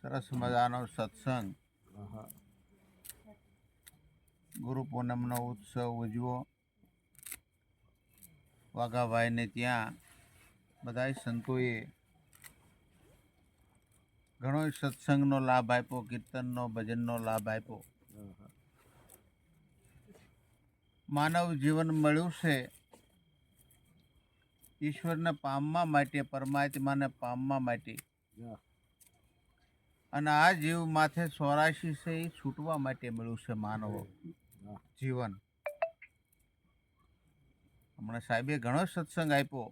સરસ મજાનો સત્સંગ, ગુરુ પૂનમનો ઉત્સવ ઉજવો. વાઘાભાઈને ત્યાં બધા સંતોએ ઘણો સત્સંગનો લાભ આપ્યો, કીર્તનનો, ભજનનો લાભ આપ્યો. માનવ જીવન મળ્યું છે ઈશ્વરને પામવા માટે, પરમાત્માને પામવા માટે, અને આ જીવ માથે 84 છે એ છૂટવા માટે મળ્યું છે માનવ જીવન. હમણાં સાહેબે ઘણો સત્સંગ આપ્યો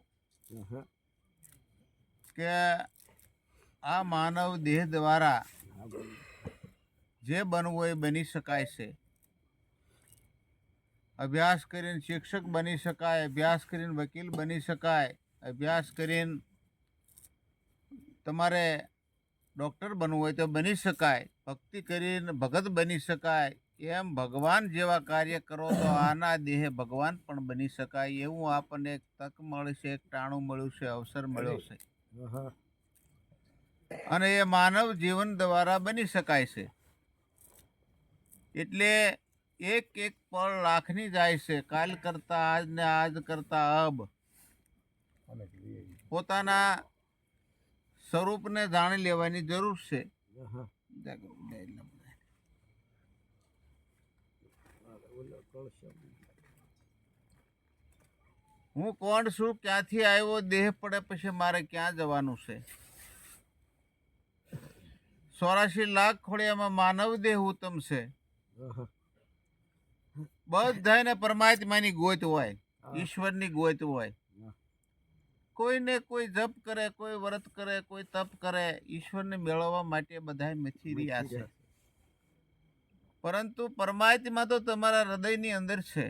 કે આ માનવ દેહ દ્વારા જે બનવું એ બની શકાય છે. અભ્યાસ કરીને શિક્ષક બની શકાય, અભ્યાસ કરીને વકીલ બની શકાય, અભ્યાસ કરીને તમારે ડૉક્ટર બનવું હોય તો બની શકાય, ભક્તિ કરીને ભગત બની શકાય. એમ ભગવાન જેવા કાર્ય કરો તો આના દેહે ભગવાન પણ બની શકાય. એવું આપણને એક તક મળશે, એક ટાણું મળ્યું છે, અવસર મળ્યો છે, અને એ માનવ જીવન દ્વારા બની શકાય છે. એટલે એક એક પળ લાખની જાય છે. કાલ કરતા આજ ને આજ કરતા અબ. પોતાના સ્વરૂપને જાણી લેવાની જરૂર છે. હું કોણ છું, ક્યાંથી આવ્યો, દેહ પડે પછી મારે ક્યાં જવાનું છે. 84 લાખ ખોડિયામાં માનવ દેહ ઉત્તમ છે. બધાને પરમાત્માની ગોત હોય, ઈશ્વરની ગોત હોય. કોઈને કોઈ જપ કરે, કોઈ વ્રત કરે, કોઈ તપ કરે, ઈશ્વરને મેળવવા માટે બધા મથી રહ્યા છે. પરંતુ પરમાત્મા તો તમારા હૃદયની અંદર છે,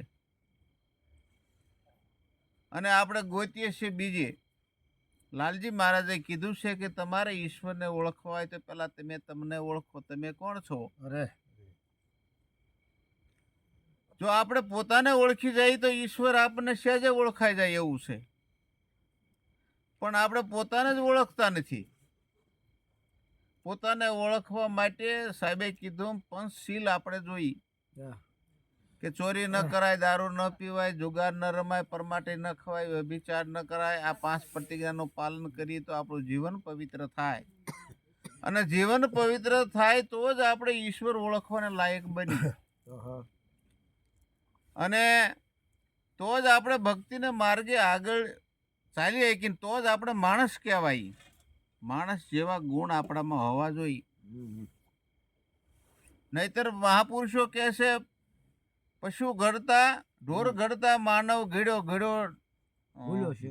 અને આપણે ગોતીએ છીએ બીજે. લાલજી મહારાજે કીધું છે કે તમારે ઈશ્વરને ઓળખવા હોય તો પહેલા તમે તમને ઓળખો, તમે કોણ છો. જો આપણે પોતાને ઓળખી જઈએ તો ઈશ્વર આપણને સહેજે ઓળખાઈ જાય એવું છે. પણ આપણે પોતાને જ ઓળખતા નથી. પોતાને ઓળખવા માટે સાહેબે કીધું પંચશીલ આપણે જોઈ કે ચોરી ન કરાય, દારૂ ન પીવાય, જુગાર ન રમાય, પરમાટે ન ખવાય, વ્યભિચાર ન કરાય. આ 5 પ્રતિજ્ઞાનું પાલન કરીએ તો આપણું જીવન પવિત્ર થાય, અને જીવન પવિત્ર થાય તો જ આપણે ઈશ્વર ઓળખવાને લાયક બની, અને તો જ આપણે ભક્તિને માર્ગે આગળ ચાલી શકીએ, તો જ આપણે માણસ કહેવાય. માણસ જેવા ગુણ આપણામાં હોવા જોઈએ. નહીતર મહાપુરુષો કહે છે પશુ ઘડતા, ઢોર ઘડતા, માનવ ઘડ્યો ઘડ્યો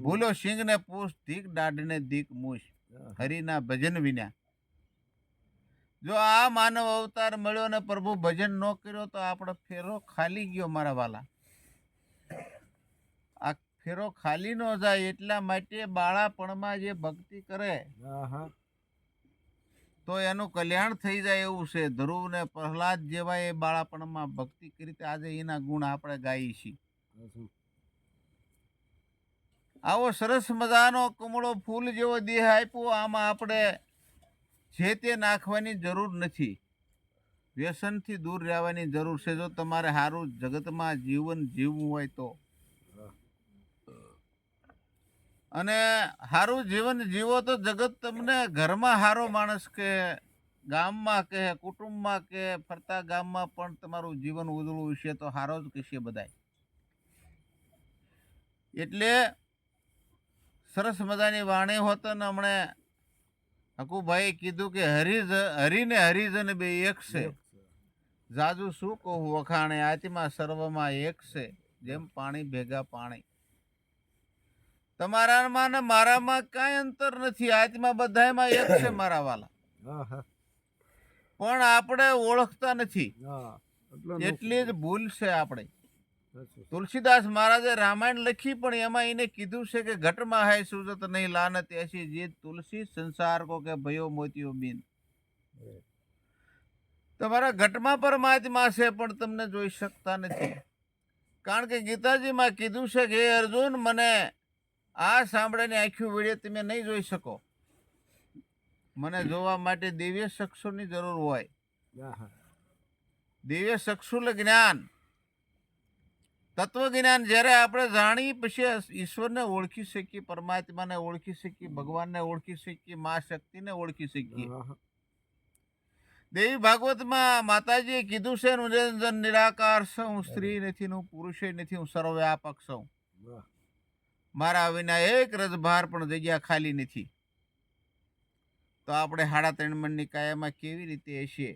ભૂલો સિંહ ને પૂછ, ધીક દાઢને ધીક મૂછ, હરિના ભજન વિના. જો આ માનવ અવતાર મળ્યો ને પ્રભુ ભજન ન કર્યો તો આપણો ફેરો ખાલી ગયો મારા વાલા. આ ફેરો ખાલી ન જાય એટલા માટે બાળાપણમાં જે ભક્તિ કરે તો એનું કલ્યાણ થઈ જાય એવું છે. ધ્રુવ ને પ્રહલાદ જેવા એ બાળાપણમાં ભક્તિ કરી, આજે એના ગુણ આપણે ગાઈએ છીએ. આવો સરસ મજાનો કમળો ફૂલ જેવો દેહ આપ્યો, આમાં આપણે જે તે નાખવાની જરૂર નથી. વ્યસનથી દૂર રહેવાની જરૂર છે. જો તમારે સારું જગતમાં જીવન જીવવું હોય તો, અને સારું જીવન જીવો તો જગત તમને ઘરમાં સારો માણસ કે, ગામમાં કે, કુટુંબમાં કે, ફરતા ગામમાં પણ તમારું જીવન ઉજળું છે તો સારો જ કહેશે બધા. એટલે સરસ મજાની વાણી હોત ને હમણે હકુભાઈ કીધું કે હરિને હરિજન બે એક છે, જાજુ શું કહું વખાણે, આત્મા સર્વમાં એક છે, જેમ પાણી ભેગા પાણી. તમારામાં ને મારામાં કાંઈ અંતર નથી, આત્મા બધામાં એક છે મારા વાલા. પણ આપણે ઓળખતા નથી, એટલી જ ભૂલ છે આપણે. તુલસીદાસ મહારાજે રામાયણ લખી, પણ એમાં એને કીધું છે કે ઘટમાં હૈ સુજત નહીં લાનત એસી જીત, તુલસી સંસાર કો કે ભયો મોતિયો બીન. તમારા ઘટમાં પરમાત્મા છે પણ તમને જોઈ શકતા નથી. કારણ કે ગીતાજીમાં કીધું છે કે હે અર્જુન, મને આ સાંભળીને આખી વિડીયો તમે નહીં જોઈ શકો. મને જોવા માટે દિવ્ય ચક્ષુની જરૂર હોય. દિવ્ય ચક્ષુ જ્ઞાન, તત્વ જ્ઞાન જ્યારે આપણે જાણી પછી ઈશ્વરને ઓળખી શકીએ, પરમાત્માને ઓળખી શકીએ, ભગવાનને ઓળખી શકીએ, મા શક્તિને ઓળખી શકીએ. દેવી ભાગવતમાં માતાજીએ કીધું છે, નિરંજન નિરાકાર છું, હું સ્ત્રી નથી, હું પુરુષે નથી, હું સર્વવ્યાપક છું. મારા વિના એક રજભાર પણ જગ્યા ખાલી નથી. તો આપણે 3.5 મણની કાયામાં કેવી રીતે હશે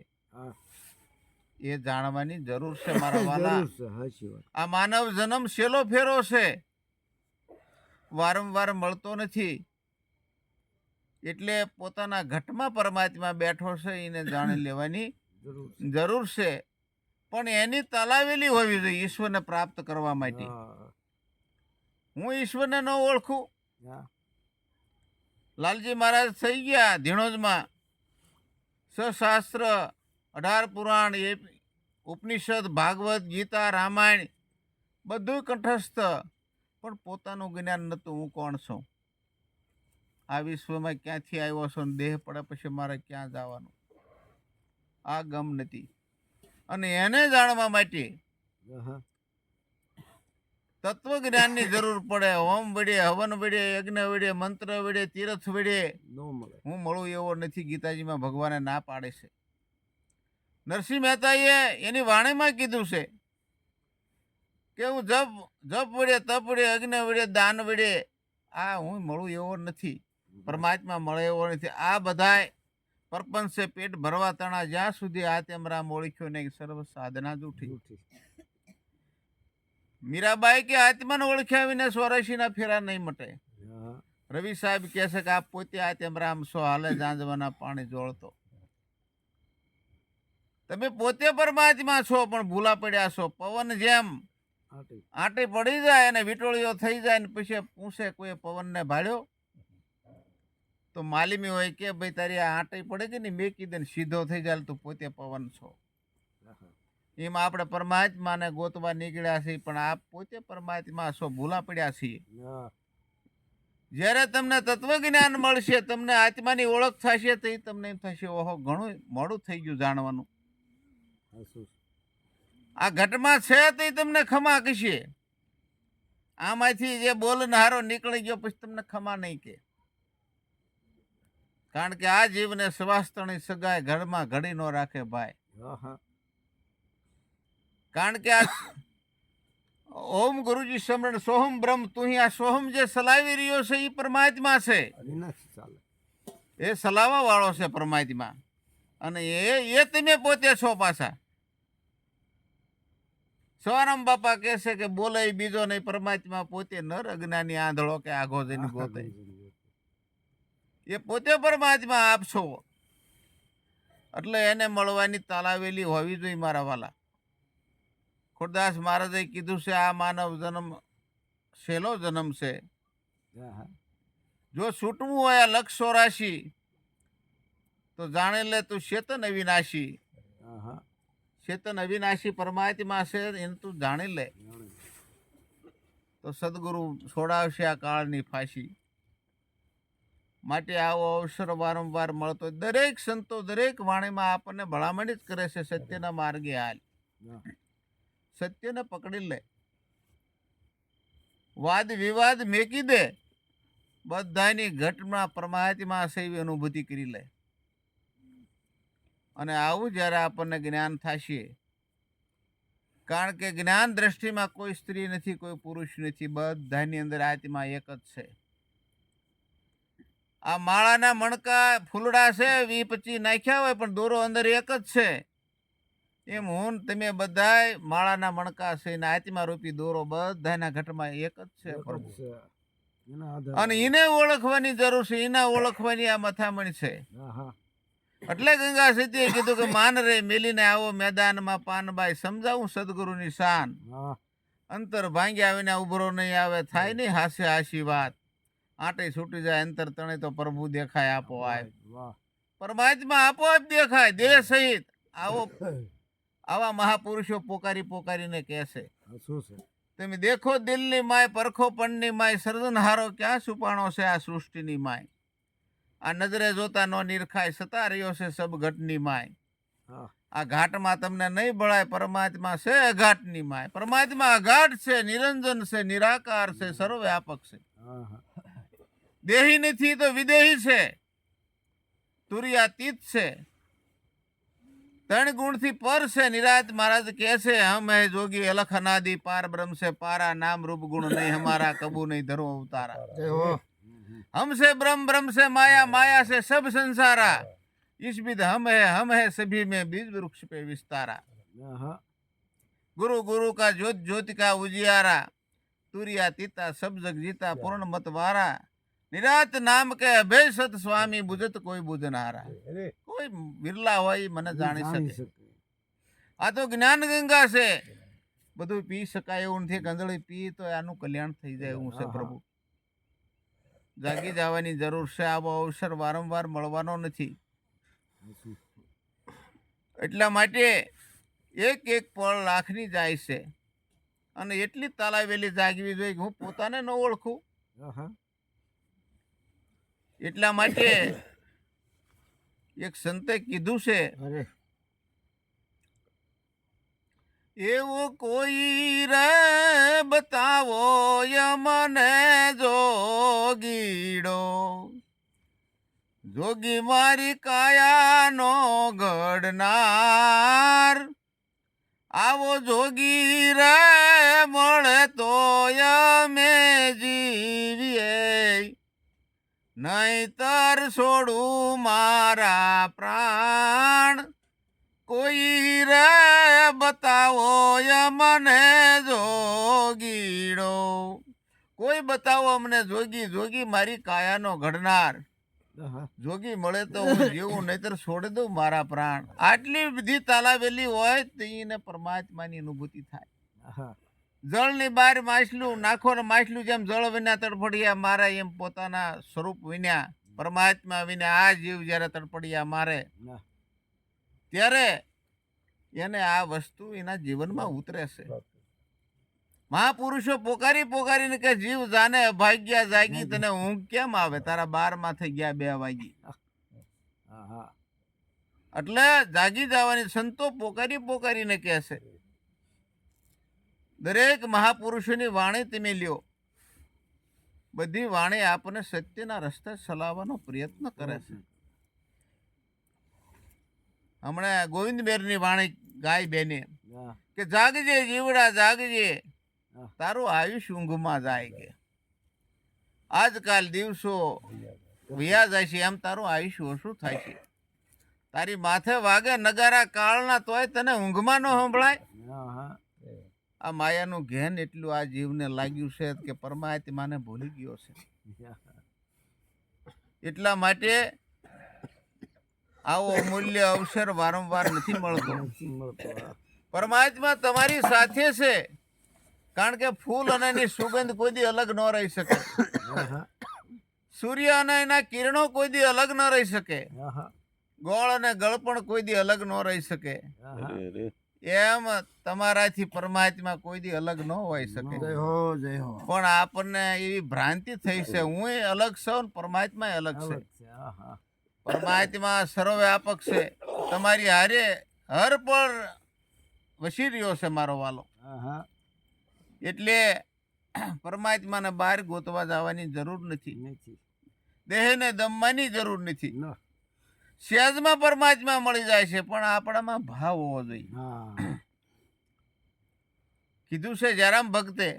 એ જાણવાની જરૂર છે મારા વાલા. આ માનવ જન્મ છેલ્લો ફેરો છે, વારંવાર મળતો નથી. એટલે પોતાના ઘટમાં પરમાત્મા બેઠો છે એને જાણી લેવાની જરૂર છે. પણ એની તલાવેલી હોવી જોઈએ ઈશ્વરને પ્રાપ્ત કરવા માટે. હું ઈશ્વરને ન ઓળખું. લાલજી મહારાજ થઈ ગયા ધીણોજમાં, શાસ્ત્ર 18 પુરાણ, ઉપનિષદ, ભાગવત, ગીતા, રામાયણ બધું કંઠસ્થ, પણ પોતાનું જ્ઞાન નહોતું. હું કોણ છું, આ વિશ્વમાં ક્યાંથી આવ્યો છો, દેહ પડે પછી મારે ક્યાં જવાનું, આ ગમ નથી. અને એને જાણવા માટે તત્વ જ્ઞાનની જરૂર પડે. હોમ વડે, હવન વડે, યજ્ઞ વડે, મંત્ર વડે, તીર્થ વડે હું મળું એવો નથી. ગીતાજીમાં ભગવાને ના પાડે છે. નરસિંહ મહેતાએ એની વાણીમાં કીધું છે કે હું જપ વડે, તપ વડે, યજ્ઞ વડે, દાન વડે આ હું મળું એવો નથી, પરમાત્મા મળે એવો નથી. આ બધાય પરપંચ છે, પેટ ભરવા તણા, જ્યાં સુધી આ તેમ રામ ઓળખ્યો નહીં, સર્વ સાધના જૂઠી. મીરાબાઈ કે આત્માને ઓળખ્યા વિના 84 ફેરા નહીં મટે. રવિ સાહેબ કહે છે કે આપ પોતે આ તેમ રામ છો, હાલે જાંજવાના પાણી જોળતો. તમે પોતે પરમાત્મા છો, પણ ભૂલા પડ્યા છો. પવન જેમ આંટી પડી જાય અને વિટોળીઓ થઈ જાય ને પછી પૂછે કોઈ પવનને ભાડ્યો, તો માલિમી હોય કે ભાઈ તારી આ આંટી પડે કે નહીં, મેં કીધે સીધો થઈ જાય, તું પોતે પવન છો. એમાં આપણે પરમાત્માને ગોતવા નીકળ્યા છીએ, પણ આપ પોતે પરમાત્મા છો, ભૂલા પડ્યા છીએ. જ્યારે તમને તત્વ જ્ઞાન મળશે, તમને આત્માની ઓળખ થશે, તો એ તમને એમ થશે ઓહો ઘણું મોડું થઈ ગયું જાણવાનું. આ ઘટમાં છે તો એ તમને ખમા કહેશે. આમાંથી જે બોલનારો નીકળી ગયો પછી તમને ખમા નહીં કે. કારણ કે આ જીવને સ્વાસ્થ્યની સગાઈ ઘરમાં ઘડી ન રાખે ભાઈ. કારણ કે આ ઓમ ગુરુજી સમરણ સોહમ બ્રહ્મ તું, આ સોહમ જે સલાવી રહ્યો છે એ પરમાત્મા છે. એ સલાવા વાળો છે પરમાત્મા, અને એ તમે પોતે છો. પાછા સવારામ બાપા કહે છે કે બોલે બીજો નહીં, પરમાત્મા પોતે નર અજ્ઞાની આંધળો કે આઘો જઈને ગોતે. એ પોતે પરમાત્મા આપ છો, એટલે એને મળવાની તાલાવેલી હોવી જોઈએ મારા વાલા. ખુરદાસ મહારાજે કીધું છે આ માનવ જન્મ છેલ્લો જન્મ છે. જો છૂટવું હોય આ લક્ષ 84 તો જાણી લે તું ચેતન અવિનાશી. ચેતન અવિનાશી પરમાત્મા છે એને તું જાણી લે, તો સદગુરુ છોડાવશે આ કાળની ફાંસી. માટે આવો અવસર વારંવાર મળતો. દરેક સંતો દરેક વાણીમાં આપણને ભલામણ જ કરે છે, સત્યના માર્ગે હાલ, સત્યને પકડી લે, વાદ વિવાદ મેકી દે, બધાની ઘટમાં પરમાત્મા છે એવી અનુભૂતિ કરી લે. અને આવું જ્યારે આપણને જ્ઞાન થશે, કારણ કે જ્ઞાન દ્રષ્ટિમાં કોઈ સ્ત્રી નથી, કોઈ પુરુષ નથી, બધાની અંદર આત્મા એક જ છે. આ માળાના મણકા ફૂલડા છે 20-25 નાખ્યા હોય, પણ દોરો અંદર એક જ છે. એમ હું તમે બધાય માળાના મણકા છે, આત્મા રૂપી દોરો બધાના ઘટમાં એક જ છે પ્રભુ. અને એને ઓળખવાની જરૂર છે, એના ઓળખવાની આ મથામણ છે. એટલે ગંગા સતીએ કીધું કે માન રે મેલીને આવો મેદાનમાં પાનબાઈ, સમજાવું સદગુરુની શાન. અંતર ભાંગ્યા વિના ઉભરો નહીં આવે, થાય નહીં હાસ્ય હાસી વાત. આંટે છૂટી જાય અંતર તણે તો પ્રભુ દેખાય આપોઆપ. પરમાત્મા આપોઆપ દેખાય દેહ સહિત. આવા મહાપુરુષો પોકારીને કહે છે. તમે દેખો દિલની માય, પરખો પણની માય, સર્જનહારો ક્યાં છુપાણો છે આ સૃષ્ટિની માય. આ નજરે જોતા નો નિરખાય, સતા રહ્યો છે સબ ઘટની માય. આ ઘાટમાં તમને નહીં ભળાય, પરમાત્મા છે અઘાટની માય. પરમાત્મા અઘાટ છે, નિરંજન છે, નિરાકાર છે, સર્વવ્યાપક છે. દેહી નથી તો વિદેહી છે, તુર્યાતીત છે, 3 ગુણથી પર છે. નિરાત મહારાજ કહે છે, હમ હે જોગી અલખ અનાદિ પાર બ્રહ્મ से पारा, नाम रूप गुण नहीं हमारा, कबू नहीं धरो उतारा. हमसे ब्रह्म, ब्रह्म से माया, माया से सब संसारा, इस विध हम है सभी में बीज वृक्ष पे विस्तारा. गुरु गुरु का ज्योत ज्योति का उजियारा, तुर्यातीता सब जग जीता पूर्ण मतवारा. निरात नाम के अभय सत स्वामी, बुझत कोई बुझनारा. કોઈ વિરલા હોય મને જાણી શકે. આ તો જ્ઞાન ગંગા છે, બધું પી શકાય એવું નથી. ગંદળી પી તો આનું કલ્યાણ થઈ જાય એવું છે. પ્રભુ જાગી જવાની જરૂર છે. આવો અવસર વારંવાર મળવાનો નથી. એટલા માટે એક એક પળ લાખની જાય છે, અને એટલી તાલાવેલી જાગવી જોઈએ કે હું પોતાને ન ઓળખું. એટલા માટે એક સંતે કીધું છે, એવું કોઈ રે બતાવો મને જોગીડો, જોગી મારી કાયાનો ઘડનાર. આવો જોગી રે મળે તો અમે જીવીએ, નહીતર છોડું મારા પ્રાણ. કોઈ રે બતાવો મને જોગીડો, કોઈ બતાવો અમને જોગી, જોગી મારી કાયાનો ઘડનાર. જોગી મળે તો હું જીવું, નહીતર છોડી દઉં મારા પ્રાણ. આટલી બધી તાલાવેલી હોય તો એને પરમાત્માની અનુભૂતિ થાય. જળની બહાર માછલું નાખો ને, માછલું જેમ જળ વિના તડફડિયા મારે, એમ પોતાના સ્વરૂપ વિના, પરમાત્મા વિના આ જીવ જયારે તડફડિયા મારે, ત્યારે એને આ વસ્તુ એના જીવનમાં ઉતરે છે. મહાપુરુષો પોકારી પોકારીને કે જીવ જાને અભાગ્યા જાગી, તને ઊંઘ કેમ આવે, તારા 12 થઈ ગયા 2 વાગી. એટલે જાગી જવાની સંતો પોકારી પોકારીને કહે છે. દરેક મહાપુરુષોની વાણી તમે લ્યો, બધી વાણી આપણને સત્યના રસ્તે ચલાવવાનો પ્રયત્ન કરે છે. હમણાં ગોવિંદ બેરની વાણી ગાય બેને કે જાગજે જીવડા જાગજે, તારું આયુષ્ય ઊંઘમાં જાય. કે આજકાલ દિવસો વ્યા જાય છે, એમ તારું આયુષ્ય ઓછું થાય છે. તારી માથે વાગે નગારા કાળના, તોય તને ઊંઘમાં ન સંભળાય. આ માયાનું ઘેન એટલું આ જીવને લાગ્યું છે કે પરમાત્માને ભૂલી ગયો છે. એટલા માટે આવો અમૂલ્ય અવસર વારંવાર નથી મળતો. પરમાત્મા તમારી સાથે છે, કારણ કે ફૂલ અને એની સુગંધ કોઈ દી અલગ ન રહી શકે. સૂર્ય અને એના કિરણો કોઈ દી અલગ ન રહી શકે. ગોળ અને ગળપણ કોઈ દી અલગ ન રહી શકે. એમ તમારાથી પરમાત્મા કોઈ દી અલગ ન હોઈ શકે. પણ આપણને એવી ભ્રાંતિ થઈ છે, હું અલગ છું, પરમાત્મા અલગ છે. પરમાત્મા સર્વવ્યાપક છે, તમારી હારે હર પર વસી રહ્યો છે મારો વાલો. એટલે પરમાત્માને બહાર ગોતવા જવાની જરૂર નથી, દેહને દમવાની જરૂર નથી. સહેજમાં પરમાત્મા મળી જાય છે, પણ આપણામાં ભાવ હોવો જોઈએ. કીધું છે જયરામ ભક્તે,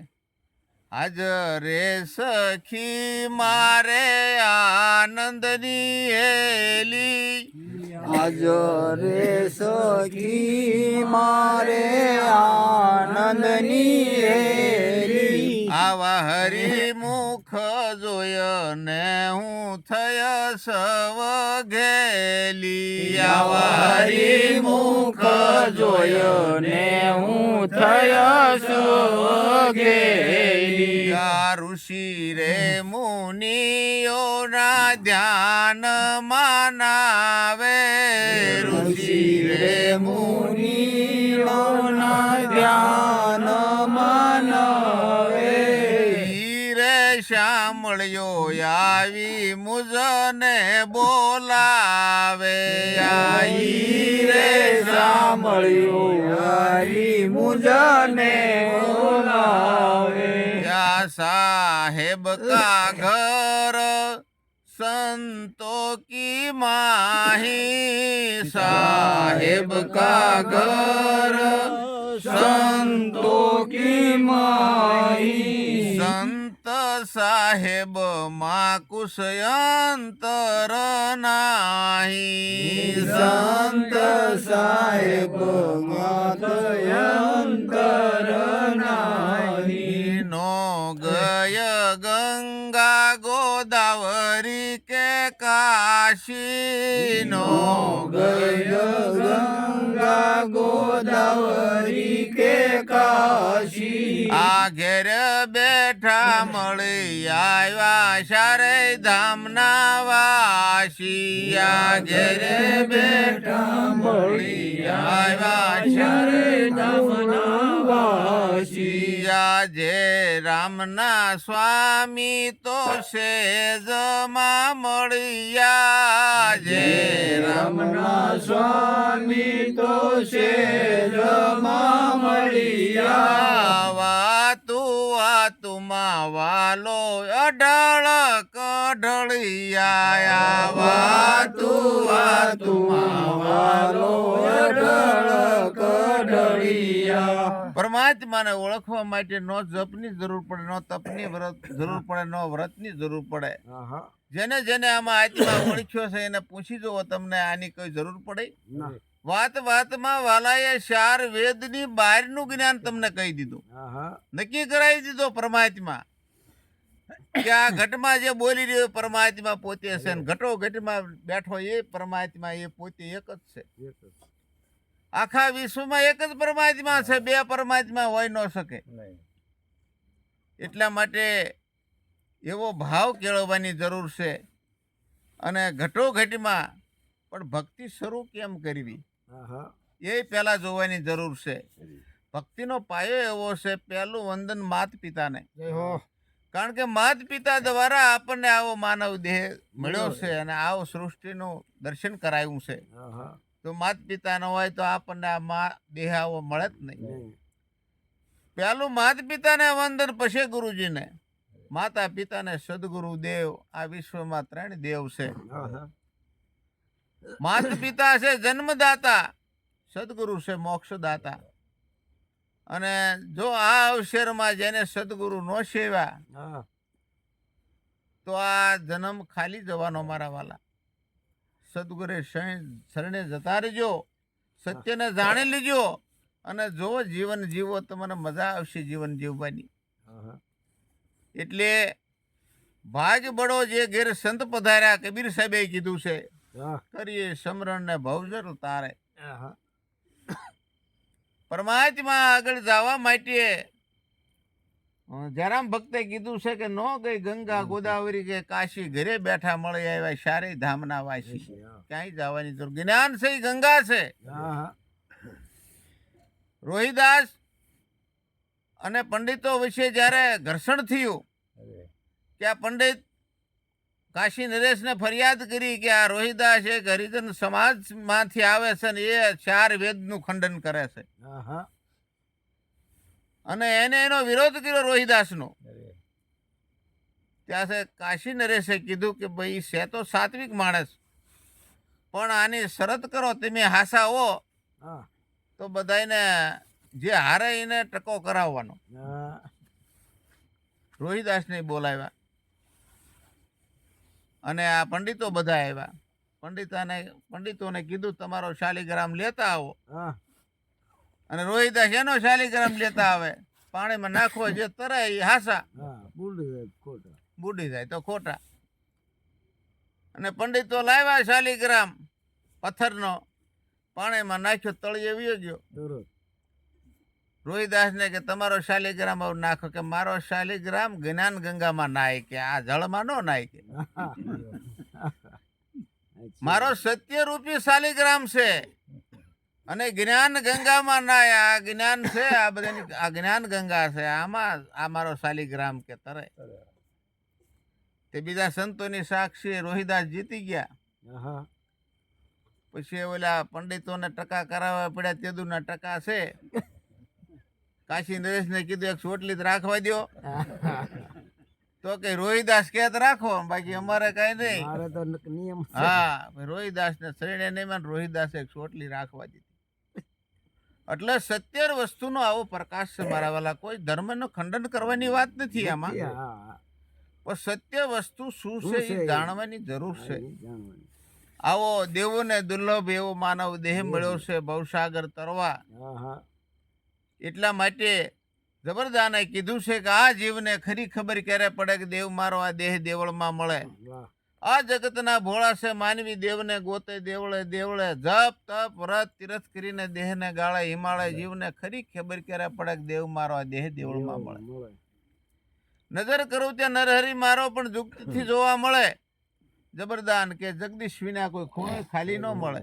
આજ રે સખી મારે આનંદની હેલી, આજ રે સખી મારે આનંદની હેલી. આવા હરિમુખ જોય ને હું થય સવ ઘેલી. આવા હરિમુખ જોય ને હું થય સવ ઘેલી. આ ઋષિ રે મુનિઓના ધ્યાન માનાવે, ઋષિ રે મુનિઓના ધ્યાન માનાવે. સાંભળ્યો આવી મુજને બોલાવે આઈ રે સાંભળ્યું આવી મુજને બોલાવે યા સાહેબ કા ઘર સંતો કી માહી साहेब का घर संतो की माही સંત સાહેબ માં કુશયંતર નાહી संत साहेब मातयंतर नाही નો ગય ગંગા ગોદાવરી કે કાશી નો गय गंगा गोदावरी के काशी આ ઘેર બેઠા મળી આવ્યા શારે ધામના વાસી આ ઘેર બેઠા મળી આવ્યા શારે ધામના વાસી જે રામના સ્વામી તો સેજમાં મળ્યા જે રામના સ્વામી તો શેરમાં મળ્યા વાતુમાં વાલો અઢળ કઢળિયા વાતુમાં વાલો અઢળ કઢળિયા પરમાત્માને ઓળખવા માટે નો જપની જરૂર પડે, નો તપની જરૂર પડે, નો વ્રતની જરૂર પડે. જેને જેને આમાં આત્મા ઓળખ્યો છે એને પૂછી જુઓ, તમને આની કોઈ જરૂર પડે? વાત વાતમાં વાલાએ 4 વેદની બહારનું જ્ઞાન તમને કહી દીધું, નક્કી કરાવી દીધો પરમાત્મા કે આ ઘટમાં જે બોલી રહ્યો પરમાત્મા પોતે છે, ને ઘટો ઘટમાં બેઠો એ પરમાત્મા એ પોતે એક જ છે. આખા વિશ્વમાં એક જ પરમાત્મા છે, 2 પરમાત્મા હોય ન શકે. એટલા માટે એવો ભાવ કેળવવાની જરૂર છે. અને ઘટોઘટીમાં પણ ભક્તિ શરૂ કેમ કરવી એ પહેલા જોવાની જરૂર છે. ભક્તિનો પાયો એવો છે, પહેલું વંદન માત પિતાને, કારણ કે માત પિતા દ્વારા આપણને આવો માનવ દેહ મળ્યો છે અને આવો સૃષ્ટિનું દર્શન કરાયું છે. તો માત પિતા ન હોય તો આપણને આ દેહ આવો મળે જ નહીં. પહેલું માત પિતાને વંદન, પછી ગુરુજીને. માતા પિતાને સદગુરુ દેવ. આ વિશ્વમાં 3 દેવ છે. માત પિતા છે જન્મદાતા, સદગુરુ છે મોક્ષદાતા. અને જો આ અવસરમાં જેને સદગુરુ નો સેવ્યા તો આ જન્મ ખાલી જવાનો મારા વાલા. સદગુરે શરણે જતા રહેજો, સત્યને જાણી લીજો અને જો જીવન જીવો તમને મજા આવશે જીવન જીવવાની. એટલે ભાગ બળો જે ઘેર સંત પધાર્યા, કબીર સાહેબે કીધું છે, કરીએ સમરણ ને ભવજર તારે. પરમાત્મા આગળ જવા માટે જયરામ ભક્તે કીધું છે કે નો ગઈ ગંગા ગોદાવરી કે કાશી, ઘરે બેઠા મળી આવ્યા શારે ધામના વાસી. ક્યાંય જવાની જરૂર. જ્ઞાન છે ઈ ગંગા છે. રોહિદાસ અને પંડિતો વિશે જ્યારે ઘર્ષણ થયું કે આ પંડિત કાશી નરેશને ફરિયાદ કરી કે આ રોહિદાસ એક હરિજન સમાજમાંથી આવે છે ને એ 4 વેદનું ખંડન કરે છે, અને એને એનો વિરોધ કર્યો રોહિદાસનો. ત્યાં કાશી નરેશે કીધું કે ભાઈ છે તો સાત્વિક માણસ, પણ આની શરત કરો, તમે હાસા હો તો બધાને જે હારે એને ટકો કરાવવાનો. રોહિદાસને બોલાવ્યા અને આ પંડિતો બધા આવ્યા. પંડિતોને કીધું તમારો શાલિગ્રામ લેતા આવો. અને રોહિદાસ એનો શાલિગ્રામ લેતા આવે. પાણીમાં નાખવો, જે તરાય એ હાસા, બુડી જાય તો ખોટા. અને પંડિતો લાવ્યા શાલિગ્રામ પથ્થરનો, પાણીમાં નાખ્યો, તળિયે વયો ગયો. રોહિદાસને કે તમારો શાલિગ્રામ આવું નાખો, કે મારો શાલિગ્રામ જ્ઞાન ગંગામાં નાય, કે આ જળમાં ન નાય, કે મારો સત્યરૂપી શાલિગ્રામ છે અને જ્ઞાન ગંગામાં નાય. આ જ્ઞાન છે, આ બધાની આ જ્ઞાન ગંગા છે, આમાં આ મારો શાલિગ્રામ કે તરે. તે બીજા સંતોની સાક્ષી રોહિદાસ જીતી ગયા. પછી ઓલા પંડિતોને ટકા કરાવવા પડ્યા, તેદુના ટકા છે. કાશી નરેશને કીધું એક ચોટલી જ રાખવા દો, તો કે રોહિદાસ કે રાખો, બાકી અમારે કઈ નહીં. હા, રોહિદાસ ને શરણે નહીં માન, રોહિદાસે એક ચોટલી રાખવા દીધી. એટલે સત્ય વસ્તુનો આવો પ્રકાશ છે મારા વાલા. કોઈ ધર્મનું ખંડન કરવાની વાત નથી આમાં, પણ સત્ય વસ્તુ શું છે એ જાણવાની જરૂર છે. આવો દેવોને દુર્લભ એવો માનવ દેહ મળ્યો છે ભવસાગર તરવા. એટલા માટે જબરદાને કીધું છે કે આ જીવને ખરી ખબર ક્યારે પડે કે દેવ મારો આ દેહ દેવળમાં મળે. આ જગતના ભોળા છે માનવી દેવને ગોતે દેવળે દેવળે, જપ તપ વ્રત તીરથ કરીને દેહને ગાળે હિમાલય. જીવને ખરી ખબર ક્યારે પડે કે દેવ મારો આ દેહ દેવળમાં મળે. નજર કરું ત્યાં નરહરી મારો પણ જુગતથી જોવા મળે. જબરદાન કે જગદીશ વિના કોઈ ખૂણો ખાલી ન મળે.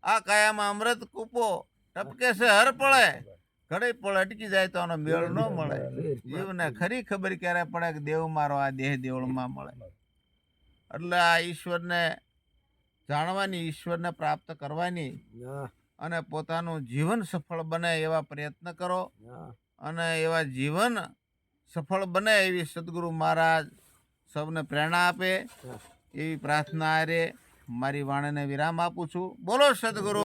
આ કાયામાં અમૃત કૂપો ટપકે છે હર પળે, ઘડે પળ અટકી જાય તો આનો મેળ ન મળે. જીવને ખરી ખબર ક્યારે પડે કે દેવ મારો આ દેહ દેવળમાં મળે. એટલે આ ઈશ્વરને જાણવાની, ઈશ્વરને પ્રાપ્ત કરવાની અને પોતાનું જીવન સફળ બને એવા પ્રયત્ન કરો. અને એવા જીવન સફળ બને એવી સદગુરુ મહારાજ સૌને પ્રેરણા આપે એવી પ્રાર્થના આરે મારી વાણીને વિરામ આપું છું. બોલો સદગુરુ